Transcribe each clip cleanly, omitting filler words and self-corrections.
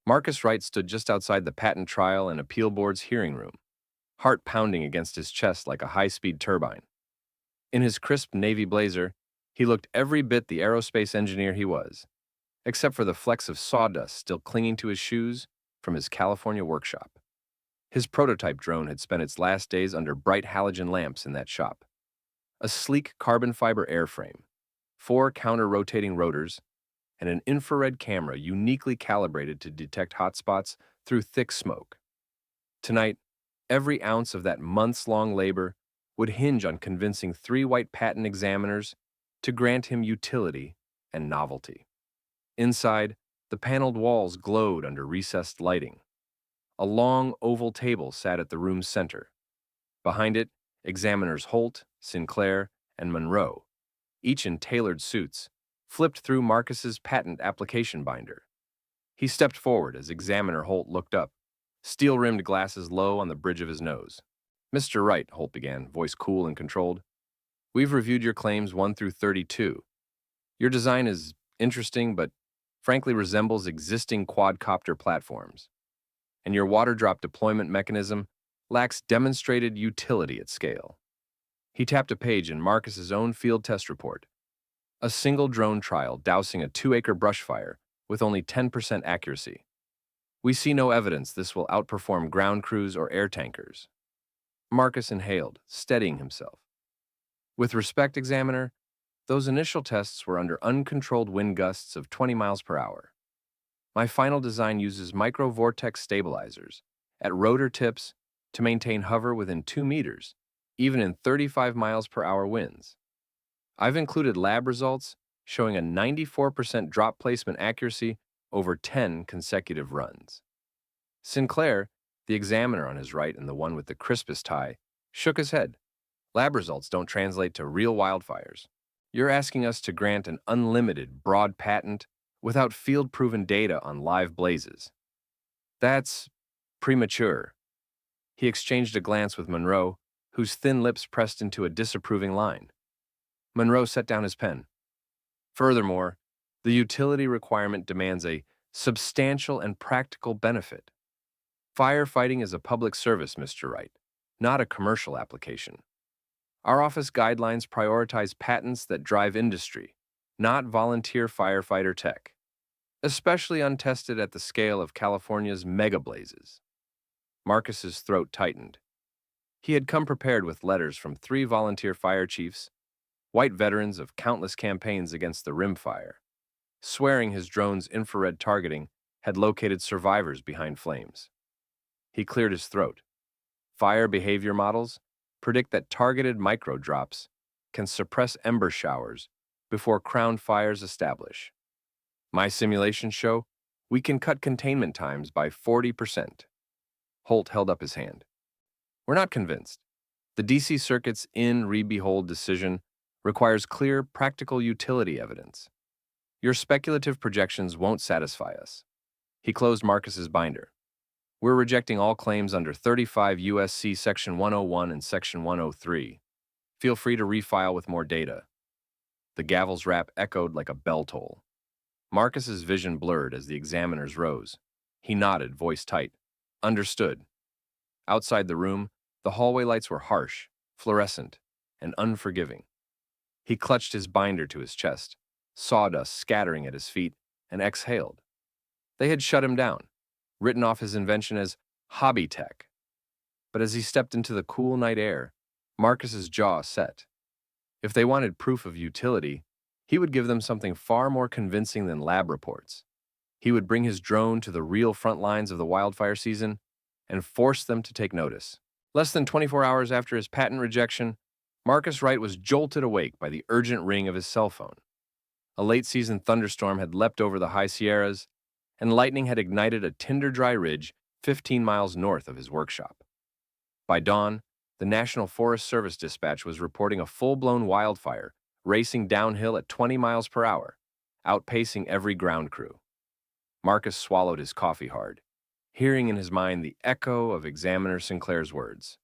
Marcus Wright stood just outside the Patent Trial and Appeal Board's hearing room, heart pounding against his chest like a high-speed turbine. In his crisp navy blazer, he looked every bit the aerospace engineer he was, except for the flecks of sawdust still clinging to his shoes from his California workshop. His prototype drone had spent its last days under bright halogen lamps in that shop. A sleek carbon fiber airframe, 4 counter-rotating rotors, and an infrared camera uniquely calibrated to detect hotspots through thick smoke. Tonight, every ounce of that months-long labor would hinge on convincing 3 white patent examiners to grant him utility and novelty. Inside, the paneled walls glowed under recessed lighting. A long oval table sat at the room's center. Behind it, examiners Holt, Sinclair, and Monroe, each in tailored suits, flipped through Marcus's patent application binder. He stepped forward as Examiner Holt looked up, steel-rimmed glasses low on the bridge of his nose. "Mr. Wright," Holt began, voice cool and controlled, "we've reviewed your claims 1 through 32. Your design is interesting, but frankly resembles existing quadcopter platforms. And your water drop deployment mechanism lacks demonstrated utility at scale." He tapped a page in Marcus's own field test report. A single drone trial dousing a 2-acre brush fire with only 10% accuracy. "We see no evidence this will outperform ground crews or air tankers." Marcus inhaled, steadying himself. "With respect, Examiner, those initial tests were under uncontrolled wind gusts of 20 miles per hour. My final design uses micro-vortex stabilizers at rotor tips to maintain hover within 2 meters, even in 35 miles per hour winds. I've included lab results showing a 94% drop placement accuracy over 10 consecutive runs." Sinclair, the examiner on his right and the one with the crispest tie, shook his head. "Lab results don't translate to real wildfires. You're asking us to grant an unlimited, broad patent without field-proven data on live blazes. That's premature." He exchanged a glance with Monroe, whose thin lips pressed into a disapproving line. Monroe set down his pen. "Furthermore, the utility requirement demands a substantial and practical benefit. Firefighting is a public service, Mr. Wright, not a commercial application. Our office guidelines prioritize patents that drive industry, not volunteer firefighter tech, especially untested at the scale of California's mega blazes." Marcus's throat tightened. He had come prepared with letters from 3 volunteer fire chiefs, white veterans of countless campaigns against the rimfire, swearing his drone's infrared targeting had located survivors behind flames. He cleared his throat. "Fire behavior models predict that targeted micro-drops can suppress ember showers before crown fires establish. My simulations show we can cut containment times by 40%. Holt held up his hand. "We're not convinced. The DC Circuit's in re behold decision requires clear, practical utility evidence. Your speculative projections won't satisfy us." He closed Marcus's binder. "We're rejecting all claims under 35 U.S.C. Section 101 and Section 103. Feel free to refile with more data." The gavel's rap echoed like a bell toll. Marcus's vision blurred as the examiners rose. He nodded, voice tight. "Understood." Outside the room, the hallway lights were harsh, fluorescent, and unforgiving. He clutched his binder to his chest, sawdust scattering at his feet, and exhaled. They had shut him down, written off his invention as hobby tech. But as he stepped into the cool night air, Marcus's jaw set. If they wanted proof of utility, he would give them something far more convincing than lab reports. He would bring his drone to the real front lines of the wildfire season and force them to take notice. Less than 24 hours after his patent rejection, Marcus Wright was jolted awake by the urgent ring of his cell phone. A late-season thunderstorm had leapt over the high Sierras, and lightning had ignited a tinder-dry ridge 15 miles north of his workshop. By dawn, the National Forest Service dispatch was reporting a full-blown wildfire racing downhill at 20 miles per hour, outpacing every ground crew. Marcus swallowed his coffee hard, hearing in his mind the echo of Examiner Sinclair's words.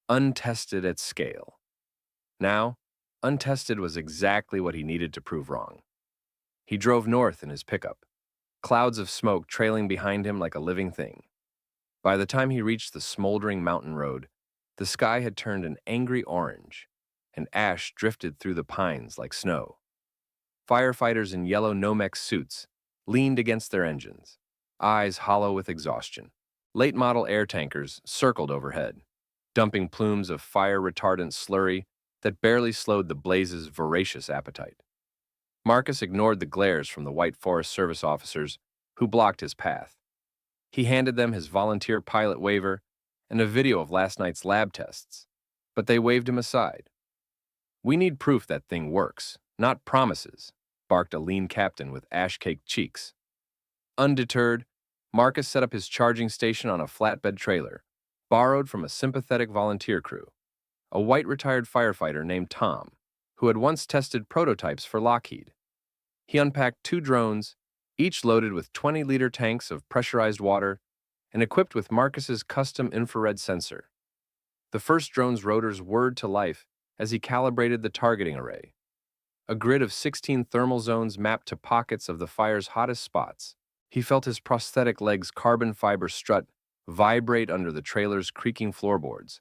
Untested at scale. Now, untested was exactly what he needed to prove wrong. He drove north in his pickup. clouds of smoke trailing behind him like a living thing. By the time he reached the smoldering mountain road, the sky had turned an angry orange, and ash drifted through the pines like snow. Firefighters in yellow Nomex suits leaned against their engines, eyes hollow with exhaustion. Late-model air tankers circled overhead, dumping plumes of fire-retardant slurry that barely slowed the blaze's voracious appetite. Marcus ignored the glares from the white Forest Service officers who blocked his path. He handed them his volunteer pilot waiver and a video of last night's lab tests, but they waved him aside. "We need proof that thing works, not promises," barked a lean captain with ash-caked cheeks. Undeterred, Marcus set up his charging station on a flatbed trailer, borrowed from a sympathetic volunteer crew, a white retired firefighter named Tom, who had once tested prototypes for Lockheed. He unpacked 2 drones, each loaded with 20-liter tanks of pressurized water and equipped with Marcus's custom infrared sensor. The first drone's rotors whirred to life as he calibrated the targeting array. A grid of 16 thermal zones mapped to pockets of the fire's hottest spots. He felt his prosthetic leg's carbon fiber strut vibrate under the trailer's creaking floorboards,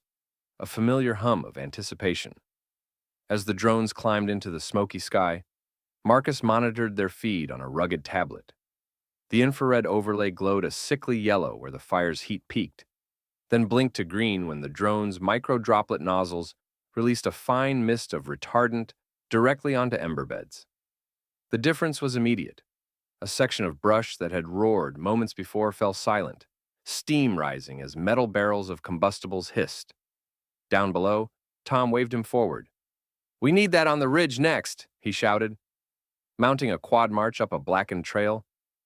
a familiar hum of anticipation. As the drones climbed into the smoky sky, Marcus monitored their feed on a rugged tablet. The infrared overlay glowed a sickly yellow where the fire's heat peaked, then blinked to green when the drone's micro-droplet nozzles released a fine mist of retardant directly onto ember beds. The difference was immediate. A section of brush that had roared moments before fell silent, steam rising as metal barrels of combustibles hissed. Down below, Tom waved him forward. "We need that on the ridge next," he shouted. Mounting a quad march up a blackened trail,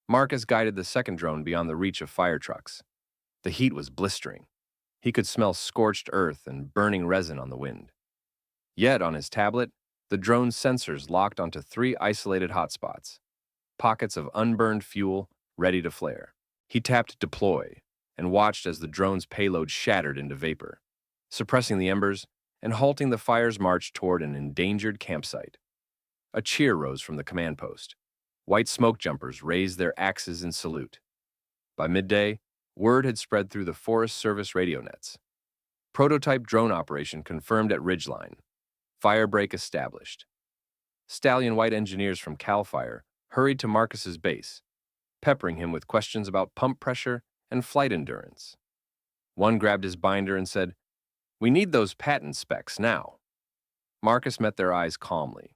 Marcus guided the second drone beyond the reach of fire trucks. The heat was blistering. He could smell scorched earth and burning resin on the wind. Yet, on his tablet, the drone's sensors locked onto 3 isolated hotspots, pockets of unburned fuel ready to flare. He tapped deploy and watched as the drone's payload shattered into vapor, suppressing the embers and halting the fire's march toward an endangered campsite. A cheer rose from the command post. White smoke jumpers raised their axes in salute. By midday, word had spread through the Forest Service radio nets. Prototype drone operation confirmed at Ridgeline. Firebreak established. Stallion White engineers from CAL FIRE hurried to Marcus's base, peppering him with questions about pump pressure and flight endurance. One grabbed his binder and said, "We need those patent specs now." Marcus met their eyes calmly.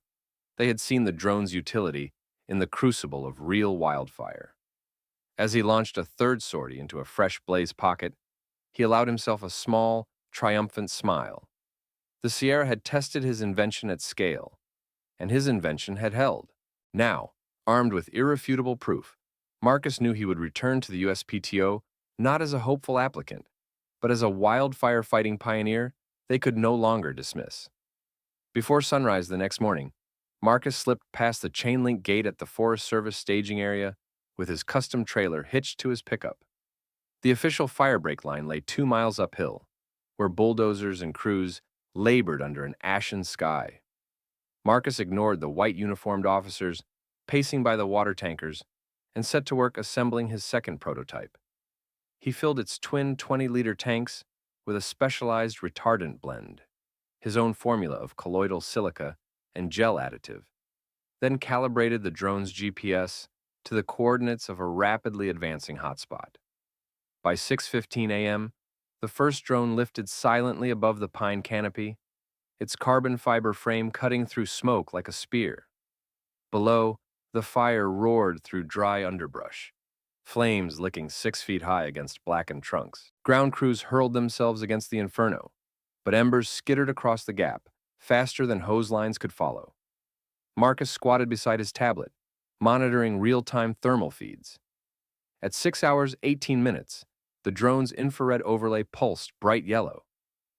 They had seen the drone's utility in the crucible of real wildfire. As he launched a third sortie into a fresh blaze pocket, he allowed himself a small, triumphant smile. The Sierra had tested his invention at scale, and his invention had held. Now, armed with irrefutable proof, Marcus knew he would return to the USPTO not as a hopeful applicant, but as a wildfire fighting pioneer they could no longer dismiss. Before sunrise the next morning, Marcus slipped past the chain-link gate at the Forest Service staging area with his custom trailer hitched to his pickup. The official firebreak line lay 2 miles uphill, where bulldozers and crews labored under an ashen sky. Marcus ignored the white uniformed officers pacing by the water tankers and set to work assembling his second prototype. He filled its twin 20-liter tanks with a specialized retardant blend, his own formula of colloidal silica and gel additive, then calibrated the drone's GPS to the coordinates of a rapidly advancing hotspot. By 6:15 a.m., the first drone lifted silently above the pine canopy, its carbon fiber frame cutting through smoke like a spear. Below, the fire roared through dry underbrush, flames licking 6 feet high against blackened trunks. Ground crews hurled themselves against the inferno, but embers skittered across the gap, faster than hose lines could follow. Marcus squatted beside his tablet, monitoring real-time thermal feeds. At 6 hours, 18 minutes, the drone's infrared overlay pulsed bright yellow,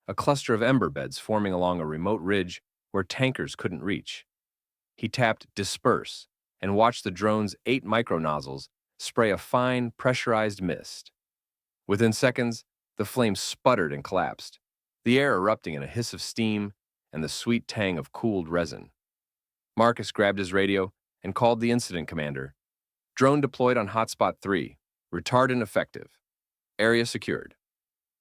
a cluster of ember beds forming along a remote ridge where tankers couldn't reach. He tapped disperse and watched the drone's 8 micronozzles spray a fine, pressurized mist. Within seconds, the flames sputtered and collapsed, the air erupting in a hiss of steam and the sweet tang of cooled resin. Marcus grabbed his radio and called the incident commander. Drone deployed on hotspot 3. Retard ineffective. Area secured.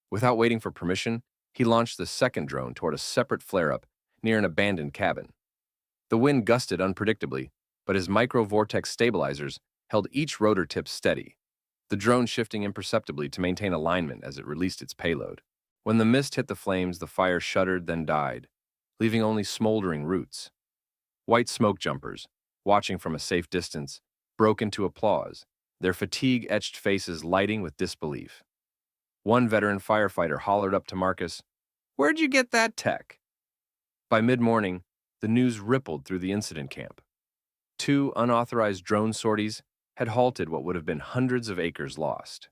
Without waiting for permission, he launched the second drone toward a separate flare-up near an abandoned cabin. The wind gusted unpredictably, but his micro-vortex stabilizers held each rotor tip steady, the drone shifting imperceptibly to maintain alignment as it released its payload. When the mist hit the flames, the fire shuddered, then died, leaving only smoldering roots. White smoke jumpers, watching from a safe distance, broke into applause, their fatigue-etched faces lighting with disbelief. One veteran firefighter hollered up to Marcus, "Where'd you get that tech?" By mid-morning, the news rippled through the incident camp. 2 unauthorized drone sorties had halted what would have been hundreds of acres lost.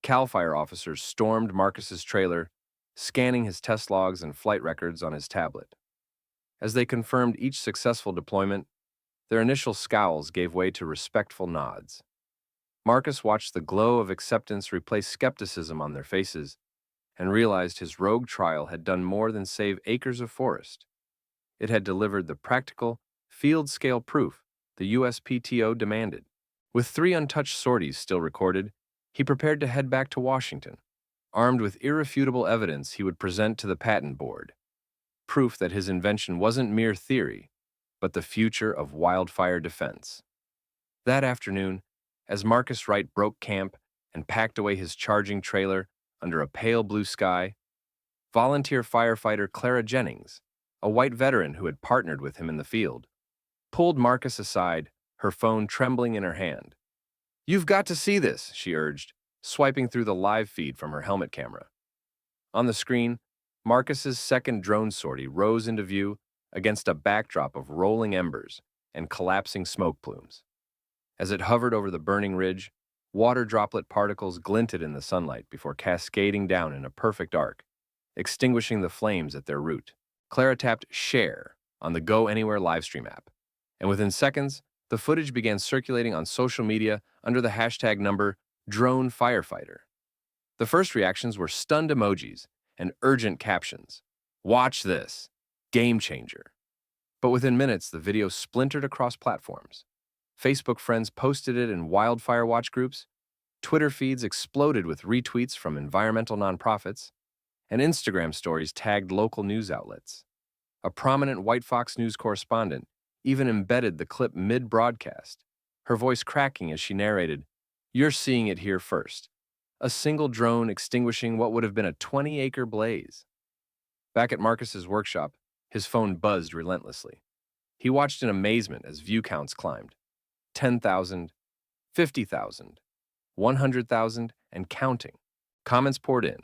CAL FIRE officers stormed Marcus's trailer, scanning his test logs and flight records on his tablet. As they confirmed each successful deployment, their initial scowls gave way to respectful nods. Marcus watched the glow of acceptance replace skepticism on their faces and realized his rogue trial had done more than save acres of forest. It had delivered the practical, field-scale proof the USPTO demanded. With 3 untouched sorties still recorded, he prepared to head back to Washington, armed with irrefutable evidence he would present to the patent board. Proof that his invention wasn't mere theory, but the future of wildfire defense. That afternoon, as Marcus Wright broke camp and packed away his charging trailer under a pale blue sky, volunteer firefighter Clara Jennings, a white veteran who had partnered with him in the field, pulled Marcus aside, her phone trembling in her hand. "You've got to see this," she urged, swiping through the live feed from her helmet camera. On the screen, Marcus's second drone sortie rose into view against a backdrop of rolling embers and collapsing smoke plumes. As it hovered over the burning ridge, water droplet particles glinted in the sunlight before cascading down in a perfect arc, extinguishing the flames at their root. Clara tapped Share on the Go Anywhere livestream app, and within seconds, the footage began circulating on social media under the hashtag number Drone Firefighter. The first reactions were stunned emojis and urgent captions. "Watch this. Game changer." But within minutes, the video splintered across platforms. Facebook friends posted it in wildfire watch groups, Twitter feeds exploded with retweets from environmental nonprofits, and Instagram stories tagged local news outlets. A prominent White Fox News correspondent even embedded the clip mid-broadcast, her voice cracking as she narrated, "You're seeing it here first. A single drone extinguishing what would have been a 20-acre blaze." Back at Marcus's workshop, his phone buzzed relentlessly. He watched in amazement as view counts climbed. 10,000, 50,000, 100,000, and counting. Comments poured in,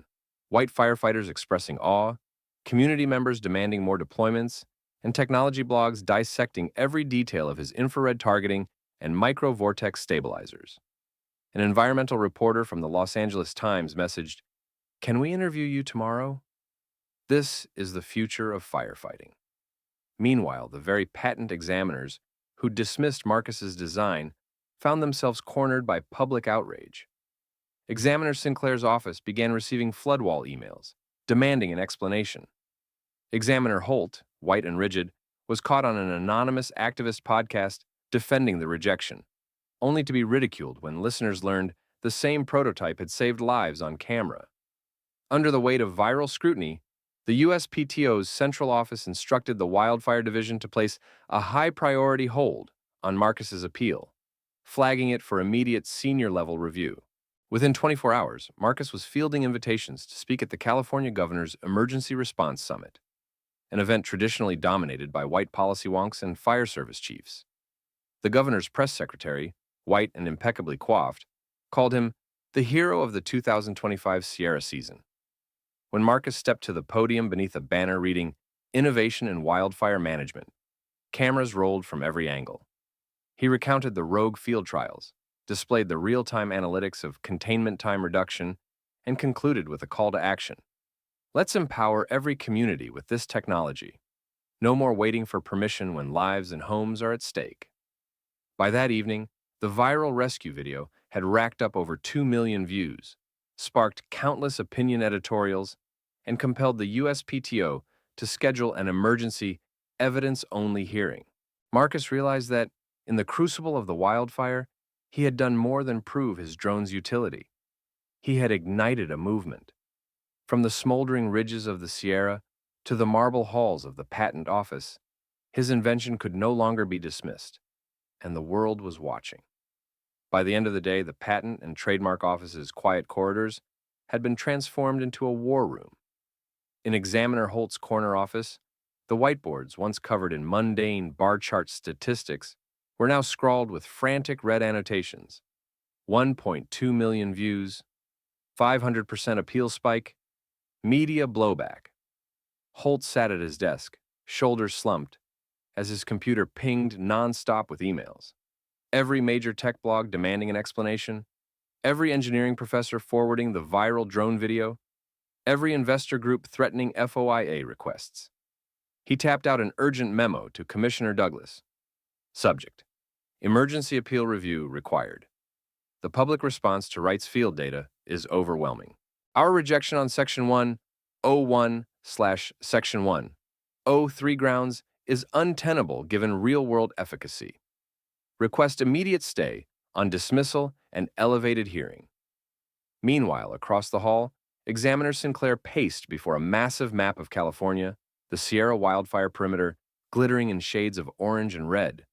white firefighters expressing awe, community members demanding more deployments, and technology blogs dissecting every detail of his infrared targeting and micro-vortex stabilizers. An environmental reporter from the Los Angeles Times messaged, "Can we interview you tomorrow?" This is the future of firefighting. Meanwhile, the very patent examiners who dismissed Marcus's design found themselves cornered by public outrage. Examiner Sinclair's office began receiving floodwall emails, demanding an explanation. Examiner Holt, white and rigid, was caught on an anonymous activist podcast defending the rejection, only to be ridiculed when listeners learned the same prototype had saved lives on camera. Under the weight of viral scrutiny, the USPTO's central office instructed the Wildfire Division to place a high-priority hold on Marcus's appeal, flagging it for immediate senior-level review. Within 24 hours, Marcus was fielding invitations to speak at the California Governor's Emergency Response Summit, an event traditionally dominated by white policy wonks and fire service chiefs. The governor's press secretary, white and impeccably coiffed, called him the hero of the 2025 Sierra season. When Marcus stepped to the podium beneath a banner reading "Innovation in Wildfire Management," cameras rolled from every angle. He recounted the rogue field trials, displayed the real-time analytics of containment time reduction, and concluded with a call to action. Let's empower every community with this technology. No more waiting for permission when lives and homes are at stake. By that evening, the viral rescue video had racked up over 2 million views, sparked countless opinion editorials, and compelled the USPTO to schedule an emergency, evidence-only hearing. Marcus realized that, in the crucible of the wildfire, He had done more than prove his drone's utility. He had ignited a movement. From the smoldering ridges of the Sierra to the marble halls of the patent office, his invention could no longer be dismissed, and the world was watching. By the end of the day, the Patent and Trademark Office's quiet corridors had been transformed into a war room. In Examiner Holt's corner office, the whiteboards, once covered in mundane bar chart statistics, were now scrawled with frantic red annotations. 1.2 million views, 500% appeal spike, media blowback. Holt sat at his desk, shoulders slumped, as his computer pinged nonstop with emails. Every major tech blog demanding an explanation, every engineering professor forwarding the viral drone video, every investor group threatening FOIA requests. He tapped out an urgent memo to Commissioner Douglas. Subject: Emergency appeal review required. The public response to Wright's field data is overwhelming. Our rejection on Section 101/Section 103 grounds is untenable given real-world efficacy. Request immediate stay on dismissal and elevated hearing. Meanwhile, across the hall, Examiner Sinclair paced before a massive map of California, the Sierra wildfire perimeter glittering in shades of orange and red.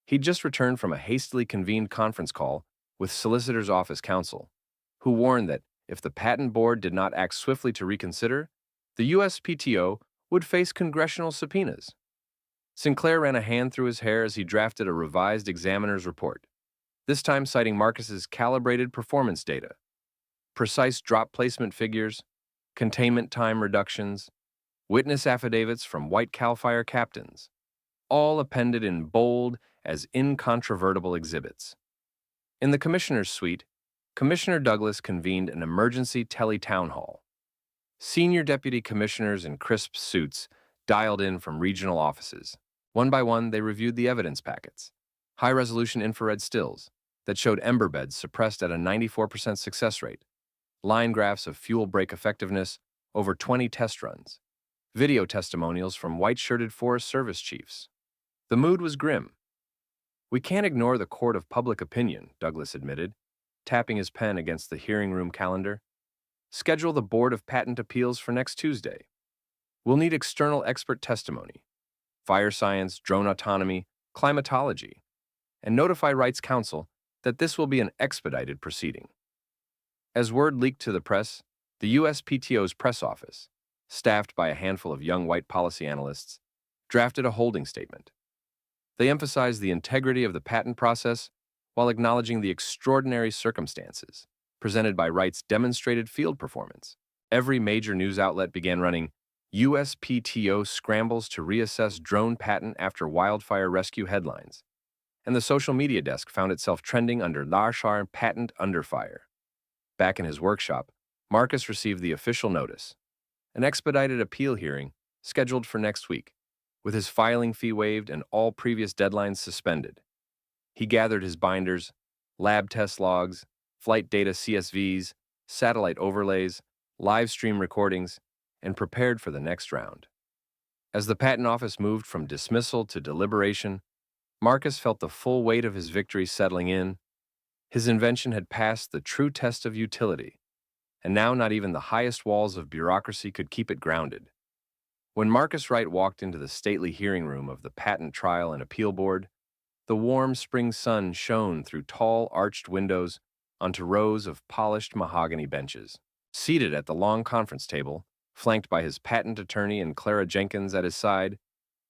He'd just returned from a hastily convened conference call with Solicitor's Office counsel, who warned that if the Patent Board did not act swiftly to reconsider, the USPTO would face congressional subpoenas. Sinclair ran a hand through his hair as he drafted a revised examiner's report, this time citing Marcus's calibrated performance data, precise drop placement figures, containment time reductions, witness affidavits from white CAL FIRE captains, all appended in bold as incontrovertible exhibits. In the commissioner's suite, Commissioner Douglas convened an emergency tele-town hall. Senior deputy commissioners in crisp suits dialed in from regional offices. One by one, they reviewed the evidence packets, high-resolution infrared stills that showed ember beds suppressed at a 94% success rate, line graphs of fuel break effectiveness over 20 test runs, video testimonials from white-shirted Forest Service chiefs. The mood was grim. "We can't ignore the court of public opinion," Douglas admitted, tapping his pen against the hearing room calendar. "Schedule the Board of Patent Appeals for next Tuesday. We'll need external expert testimony, fire science, drone autonomy, climatology, and notify Wright's counsel that this will be an expedited proceeding." As word leaked to the press, the USPTO's press office, staffed by a handful of young white policy analysts, drafted a holding statement. They emphasized the integrity of the patent process while acknowledging the extraordinary circumstances presented by Wright's demonstrated field performance. Every major news outlet began running USPTO scrambles to reassess drone patent after wildfire rescue headlines, and the social media desk found itself trending under Larshar patent under fire. Back in his workshop, Marcus received the official notice, an expedited appeal hearing scheduled for next week, with his filing fee waived and all previous deadlines suspended. He gathered his binders, lab test logs, flight data CSVs, satellite overlays, live stream recordings, and prepared for the next round. As the Patent Office moved from dismissal to deliberation, Marcus felt the full weight of his victory settling in. His invention had passed the true test of utility, and now not even the highest walls of bureaucracy could keep it grounded. When Marcus Wright walked into the stately hearing room of the Patent Trial and Appeal Board, the warm spring sun shone through tall, arched windows onto rows of polished mahogany benches. Seated at the long conference table, flanked by his patent attorney and Clara Jenkins at his side,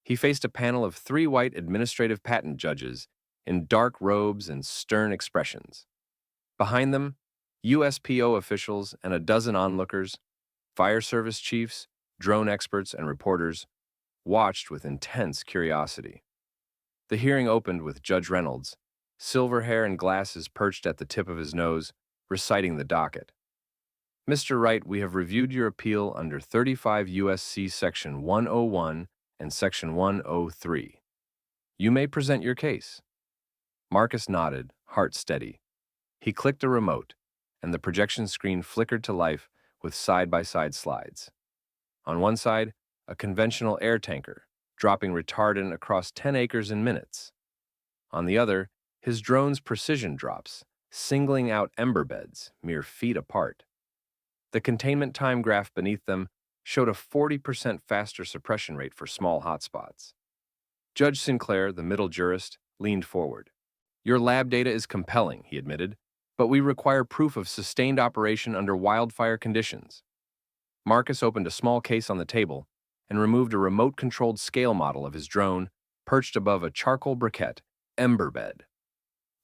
he faced a panel of 3 white administrative patent judges in dark robes and stern expressions. Behind them, USPO officials and a dozen onlookers, fire service chiefs, drone experts, and reporters, watched with intense curiosity. The hearing opened with Judge Reynolds, silver hair and glasses perched at the tip of his nose, reciting the docket. "Mr. Wright, we have reviewed your appeal under 35 U.S.C. Section 101 and Section 103. You may present your case." Marcus nodded, heart steady. He clicked a remote, and the projection screen flickered to life with side-by-side slides. On one side, a conventional air tanker, dropping retardant across 10 acres in minutes. On the other, his drone's precision drops, singling out ember beds mere feet apart. The containment time graph beneath them showed a 40% faster suppression rate for small hotspots. Judge Sinclair, the middle jurist, leaned forward. Your lab data is compelling, he admitted, but we require proof of sustained operation under wildfire conditions. Marcus opened a small case on the table and removed a remote-controlled scale model of his drone perched above a charcoal briquette ember bed.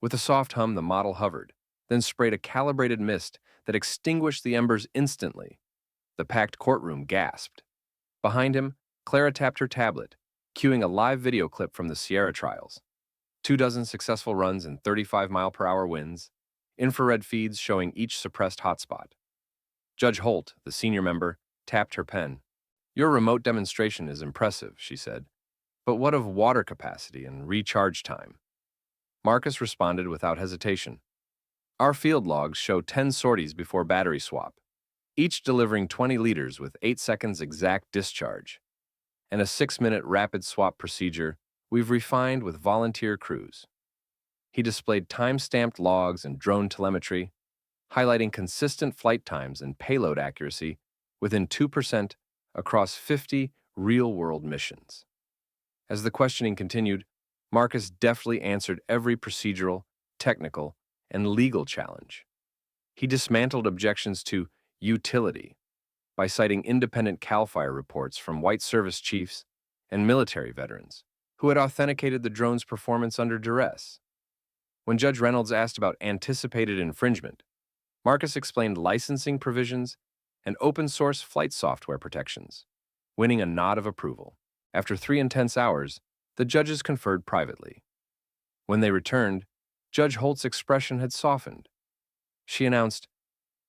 With a soft hum, the model hovered, then sprayed a calibrated mist that extinguished the embers instantly. The packed courtroom gasped. Behind him, Clara tapped her tablet, cueing a live video clip from the Sierra trials. 24 successful runs and 35-mile-per-hour winds, infrared feeds showing each suppressed hotspot. Judge Holt, the senior member, tapped her pen. Your remote demonstration is impressive, she said. But what of water capacity and recharge time? Marcus responded without hesitation. Our field logs show 10 sorties before battery swap, each delivering 20 liters with 8 seconds exact discharge. And a 6-minute rapid swap procedure we've refined with volunteer crews. He displayed time-stamped logs and drone telemetry, highlighting consistent flight times and payload accuracy within 2% across 50 real-world missions. As the questioning continued, Marcus deftly answered every procedural, technical, and legal challenge. He dismantled objections to utility by citing independent CAL FIRE reports from white service chiefs and military veterans who had authenticated the drone's performance under duress. When Judge Reynolds asked about anticipated infringement, Marcus explained licensing provisions and open-source flight software protections, winning a nod of approval. After 3 intense hours, the judges conferred privately. When they returned, Judge Holt's expression had softened. She announced,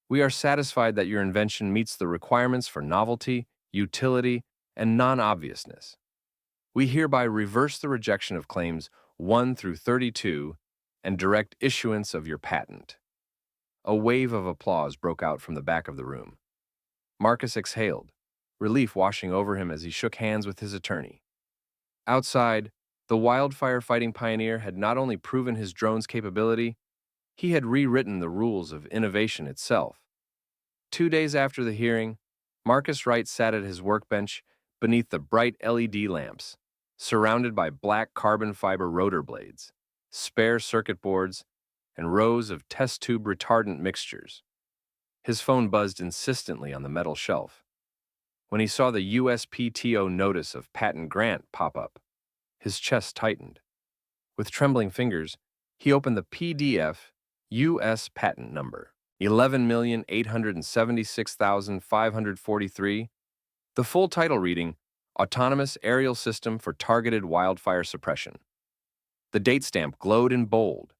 "We are satisfied that your invention meets the requirements for novelty, utility, and non-obviousness. We hereby reverse the rejection of claims 1 through 32 and direct issuance of your patent." A wave of applause broke out from the back of the room. Marcus exhaled, relief washing over him as he shook hands with his attorney. Outside, the wildfire fighting pioneer had not only proven his drone's capability, he had rewritten the rules of innovation itself. 2 days after the hearing, Marcus Wright sat at his workbench beneath the bright LED lamps, surrounded by black carbon fiber rotor blades, spare circuit boards, and rows of test tube retardant mixtures. His phone buzzed insistently on the metal shelf. When he saw the USPTO notice of patent grant pop up, his chest tightened. With trembling fingers, he opened the PDF U.S. patent number, 11,876,543, the full title reading, Autonomous Aerial System for Targeted Wildfire Suppression. The date stamp glowed in bold,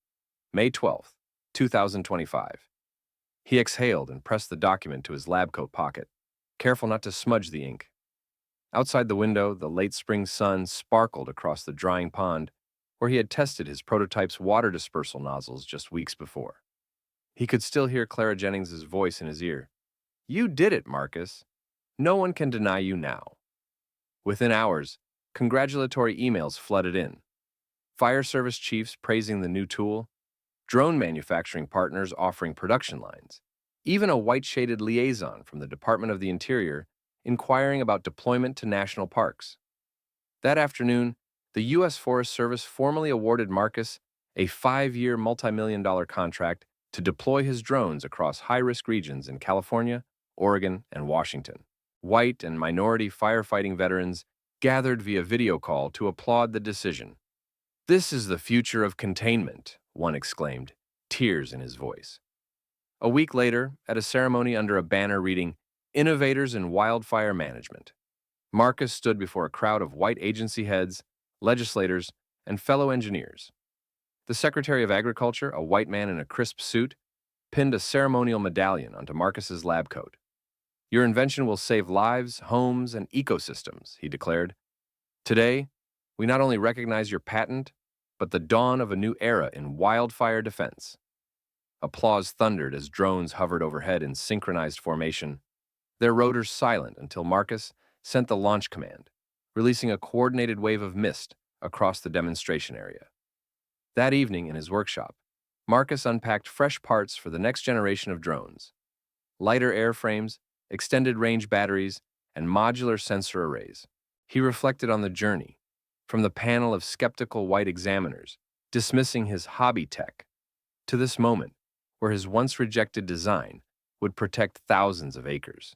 May 12, 2025. He exhaled and pressed the document to his lab coat pocket, careful not to smudge the ink. Outside the window, the late spring sun sparkled across the drying pond where he had tested his prototype's water dispersal nozzles just weeks before. He could still hear Clara Jennings' voice in his ear. "You did it, Marcus. No one can deny you now." Within hours, congratulatory emails flooded in. Fire service chiefs praising the new tool, drone manufacturing partners offering production lines, even a white-shaded liaison from the Department of the Interior inquiring about deployment to national parks. That afternoon, the U.S. Forest Service formally awarded Marcus a 5-year multi-million-dollar contract to deploy his drones across high-risk regions in California, Oregon, and Washington. White and minority firefighting veterans gathered via video call to applaud the decision. "This is the future of containment," one exclaimed, tears in his voice. A week later, at a ceremony under a banner reading, "Innovators in Wildfire Management," Marcus stood before a crowd of white agency heads, legislators, and fellow engineers. The Secretary of Agriculture, a white man in a crisp suit, pinned a ceremonial medallion onto Marcus's lab coat. "Your invention will save lives, homes, and ecosystems," he declared. "Today, we not only recognize your patent, but the dawn of a new era in wildfire defense." Applause thundered as drones hovered overhead in synchronized formation, their rotors silent until Marcus sent the launch command, releasing a coordinated wave of mist across the demonstration area. That evening in his workshop, Marcus unpacked fresh parts for the next generation of drones: lighter airframes, extended range batteries, and modular sensor arrays. He reflected on the journey, from the panel of skeptical white examiners dismissing his hobby tech, to this moment where his once rejected design would protect thousands of acres.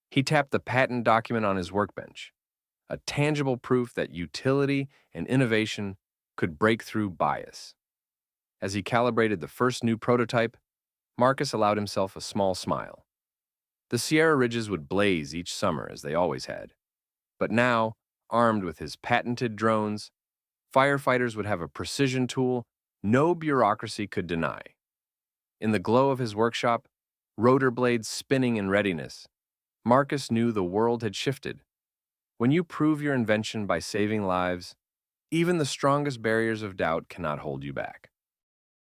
He tapped the patent document on his workbench, a tangible proof that utility and innovation could break through bias. As he calibrated the first new prototype, Marcus allowed himself a small smile. The Sierra Ridges would blaze each summer as they always had. But now, armed with his patented drones, firefighters would have a precision tool no bureaucracy could deny. In the glow of his workshop, rotor blades spinning in readiness, Marcus knew the world had shifted. When you prove your invention by saving lives, even the strongest barriers of doubt cannot hold you back.